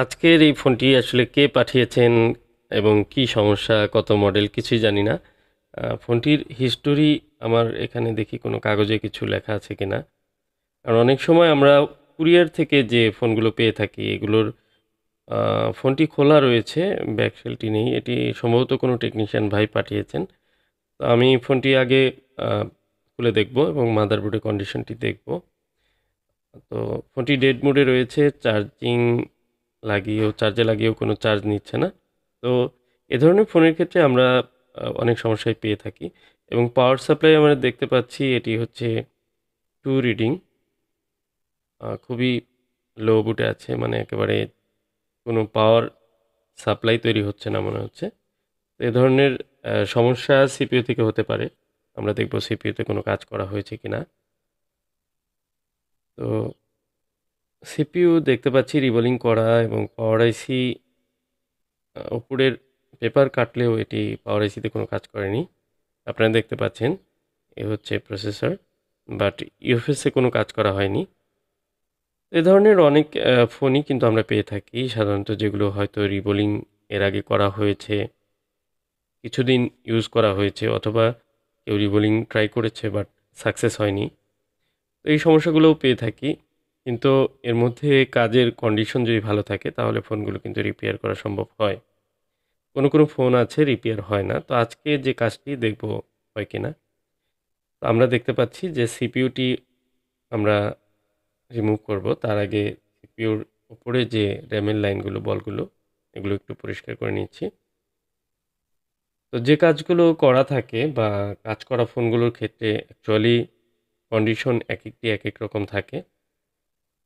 আজকের এই ফোনটি আসলে কে পাঠিয়েছেন এবং কি সমস্যা, কত মডেল কিছুই জানি না। ফোনটির হিস্টোরি আমার এখানে দেখি কোনো কাগজে কিছু লেখা আছে কিনা। কারণ অনেক সময় আমরা কুরিয়ার থেকে যে ফোনগুলো পেয়ে থাকি এগুলোর ফোনটি খোলা রয়েছে, ব্যাকসেলটি নেই। এটি সম্ভবত কোনো টেকনিশিয়ান ভাই পাঠিয়েছেন। তো আমি ফোনটি আগে খুলে দেখব এবং মাদারবোর্ডের কন্ডিশনটি দেখব। তো ফোনটি ডেড মোডে রয়েছে, চার্জে লাগিয়েও কোনো চার্জ নিচ্ছে না। তো এ ধরনের ফোনের ক্ষেত্রে আমরা অনেক সমস্যায় পেয়ে থাকি এবং পাওয়ার সাপ্লাই আমরা দেখতে পাচ্ছি এটি হচ্ছে 2 রিডিং, খুবই লো বুটে আছে, মানে একেবারে কোনো পাওয়ার সাপ্লাই তৈরি হচ্ছে না মনে হচ্ছে। তো এ ধরনের সমস্যা সিপিইউ থেকে হতে পারে। আমরা দেখব সিপিইউতে কোনো কাজ করা হয়েছে কিনা। তো সিপিইউ দেখতে পাচ্ছি রিবোলিং করা এবং পাওয়ার আইসি উপরের পেপার কাটলেও এটি পাওয়ার আইসিতে কোনো কাজ করেনি। আপনারা দেখতে পাচ্ছেন এ হচ্ছে প্রসেসর, বাট ইউএফএসে কোনো কাজ করা হয়নি। এ ধরনের অনেক ফোনই কিন্তু আমরা পেয়ে থাকি সাধারণত, যেগুলো হয়তো রিবোলিং এর আগে করা হয়েছে, কিছুদিন ইউজ করা হয়েছে, অথবা কেউ রিবোলিং ট্রাই করেছে বাট সাকসেস হয়নি। তো এই সমস্যাগুলোও পেয়ে থাকি, কিন্তু এর মধ্যে কাজের কন্ডিশন যদি ভালো থাকে তাহলে ফোনগুলো কিন্তু রিপেয়ার করা সম্ভব হয়। কোনো কোনো ফোন আছে রিপেয়ার হয় না। তো আজকে যে কাজটি দেখব হয় কিনা। তো আমরা দেখতে পাচ্ছি যে সিপিইউটি আমরা রিমুভ করব, তার আগে সিপিইউর উপরে যে র্যামের লাইনগুলো, বলগুলো, এগুলো একটু পরিষ্কার করে নিচ্ছি। তো যে কাজগুলো করা থাকে বা কাজ করা ফোনগুলোর ক্ষেত্রে অ্যাকচুয়ালি কন্ডিশন এক একটি এক এক রকম থাকে।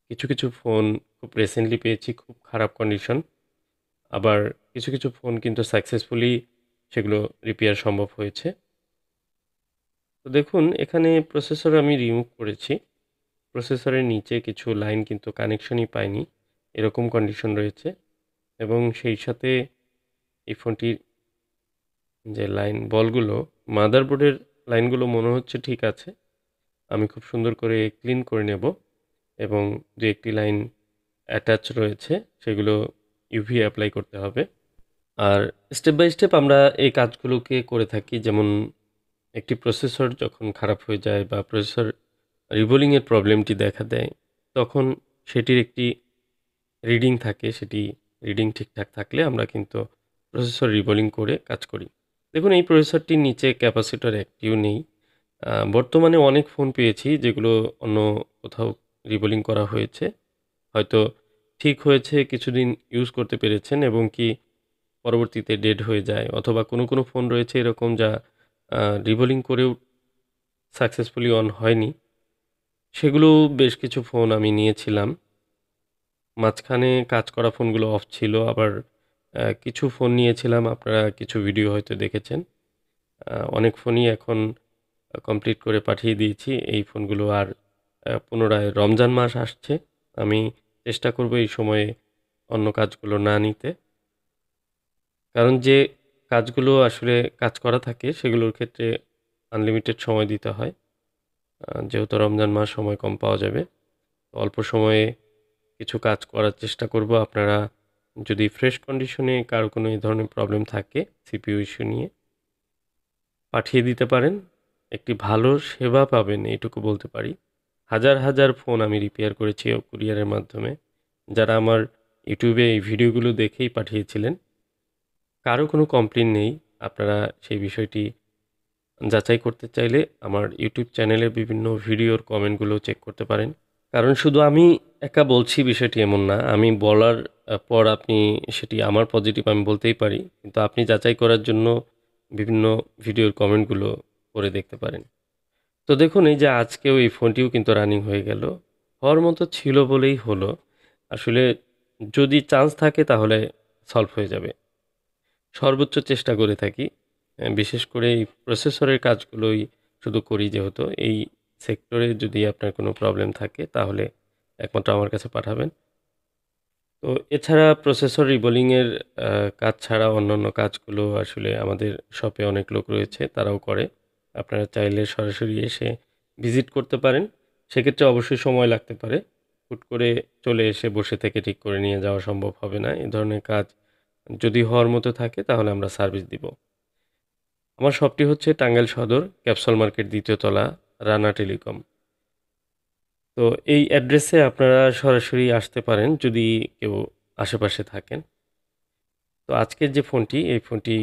কিছু কিছু ফোন খুব রিসেন্টলি পেয়েছি খুব খারাপ কন্ডিশন, আবার কিছু কিছু ফোন কিন্তু সাকসেসফুলি সেগুলো রিপেয়ার সম্ভব হয়েছে। তো দেখুন এখানে প্রসেসর আমি রিমুভ করেছি, প্রসেসরের নিচে কিছু লাইন কিন্তু কানেকশনই পায়নি, এরকম কন্ডিশন রয়েছে। এবং সেই সাথে এই ফোনটির যে লাইন বলগুলো, মাদারবোর্ডের লাইনগুলো মনে হচ্ছে ঠিক আছে। আমি খুব সুন্দর করে ক্লিন করে নেব এবং দু একটি লাইন অ্যাটাচ রয়েছে, সেগুলো ইউভি অ্যাপ্লাই করতে হবে। আর স্টেপ বাই স্টেপ আমরা এই কাজগুলোকে করে থাকি। যেমন একটি প্রসেসর যখন খারাপ হয়ে যায় বা প্রসেসর রিবোলিংয়ের প্রবলেমটি দেখা দেয়, তখন সেটির একটি রিডিং থাকে, সেটি রিডিং ঠিকঠাক থাকলে আমরা কিন্তু প্রসেসর রিবোলিং করে কাজ করি। দেখুন এই প্রসেসরটির নিচে ক্যাপাসিটর একটিও নেই। বর্তমানে অনেক ফোন পেয়েছি যেগুলো অন্য কোথাও রিবোলিং করা হয়েছে, হয়তো ঠিক হয়েছে, কিছুদিন ইউজ করতে পেরেছেন এবং কি পরবর্তীতে ডেড হয়ে যায়, অথবা কোনো কোনো ফোন রয়েছে এরকম যা রিবোলিং করেও সাকসেসফুলি অন হয়নি। সেগুলো বেশ কিছু ফোন আমি নিয়েছিলাম। মাঝখানে কাজ করা ফোনগুলো অফ ছিল, আবার কিছু ফোন নিয়েছিলাম, আপনারা কিছু ভিডিও হয়তো দেখেছেন। অনেক ফোনই এখন কমপ্লিট করে পাঠিয়ে দিয়েছি এই ফোনগুলো। আর পুনরায় রমজান মাস আসছে, আমি চেষ্টা করব এই সময়ে অন্য কাজগুলো না নিতে, কারণ যে কাজগুলো আসলে কাজ করা থাকে সেগুলোর ক্ষেত্রে আনলিমিটেড সময় দিতে হয়। যেহেতু রমজান মাস সময় কম পাওয়া যাবে, অল্প সময়ে কিছু কাজ করার চেষ্টা করব। আপনারা যদি ফ্রেশ কন্ডিশনে কারো কোনো এই ধরনের প্রবলেম থাকে সিপিইউ ইস্যু নিয়ে, পাঠিয়ে দিতে পারেন, একটি ভালো সেবা পাবেন এইটুকু বলতে পারি। হাজার হাজার ফোন আমি রিপেয়ার করেছি কুরিয়ারের মাধ্যমে, যারা আমার ইউটিউবে এই ভিডিওগুলো দেখেই পাঠিয়েছিলেন। কারো কোনো কমপ্লেন নেই। আপনারা সেই বিষয়টি যাচাই করতে চাইলে আমার ইউটিউব চ্যানেলের বিভিন্ন ভিডিওর কমেন্টগুলো চেক করতে পারেন। কারণ শুধু আমি একা বলছি বিষয়টি এমন না, আমি বলার পর আপনি সেটি আমার পজিটিভ আমি বলতেই পারি, কিন্তু আপনি যাচাই করার জন্য বিভিন্ন ভিডিওর কমেন্টগুলো পড়ে দেখতে পারেন। তো দেখুন এই যে আজকেও এই ফোনটিও কিন্তু রানিং হয়ে গেল, হওয়ার মতো ছিল বলেই হলো। আসলে যদি চান্স থাকে তাহলে সলভ হয়ে যাবে, সর্বোচ্চ চেষ্টা করে থাকি। বিশেষ করে এই প্রসেসরের কাজগুলোই শুধু করি, যেহেতু এই সেক্টরে যদি আপনার কোনো প্রবলেম থাকে তাহলে একমাত্র আমার কাছে পাঠাবেন। তো এছাড়া প্রসেসর রিবোলিংয়ের কাজ ছাড়া অন্যান্য কাজগুলো আসলে আমাদের শপে অনেক লোক রয়েছে, তারাও করে। আপনারা চাইলে সরাসরি এসে ভিজিট করতে পারেন, সেক্ষেত্রে অবশ্যই সময় লাগতে পারে। হুট করে চলে এসে বসে থেকে ঠিক করে নিয়ে যাওয়া সম্ভব হবে না। এ ধরনের কাজ যদি হওয়ার মতো থাকে তাহলে আমরা সার্ভিস দিব। আমার শপটি হচ্ছে টাঙ্গাইল সদর, ক্যাপসুল মার্কেট ২য় তলা, রানা টেলিকম। তো এই অ্যাড্রেসে আপনারা সরাসরি আসতে পারেন যদি কেউ আশেপাশে থাকেন। তো আজকের যে ফোনটি, এই ফোনটি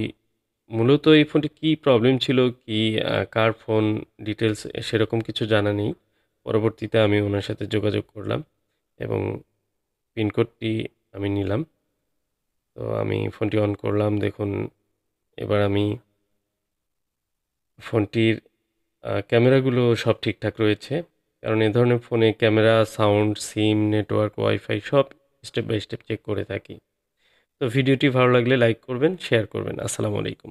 মূলত এই ফোনটি কী প্রবলেম ছিল, কি কার ফোন ডিটেইলস সেরকম কিছু জানা নেই। পরবর্তীতে আমি ওনার সাথে যোগাযোগ করলাম এবং পিনকোডটি আমি নিলাম। তো আমি ফোনটি অন করলাম, দেখুন এবার আমি ফোনটির ক্যামেরাগুলো সব ঠিকঠাক রয়েছে। কারণ এ ধরনের ফোনে ক্যামেরা, সাউন্ড, সিম, নেটওয়ার্ক, ওয়াইফাই সব স্টেপ বাই স্টেপ চেক করে থাকি। তো ভিডিওটি ভালো লাগলে লাইক করবেন, শেয়ার করবেন। আসসালামু আলাইকুম।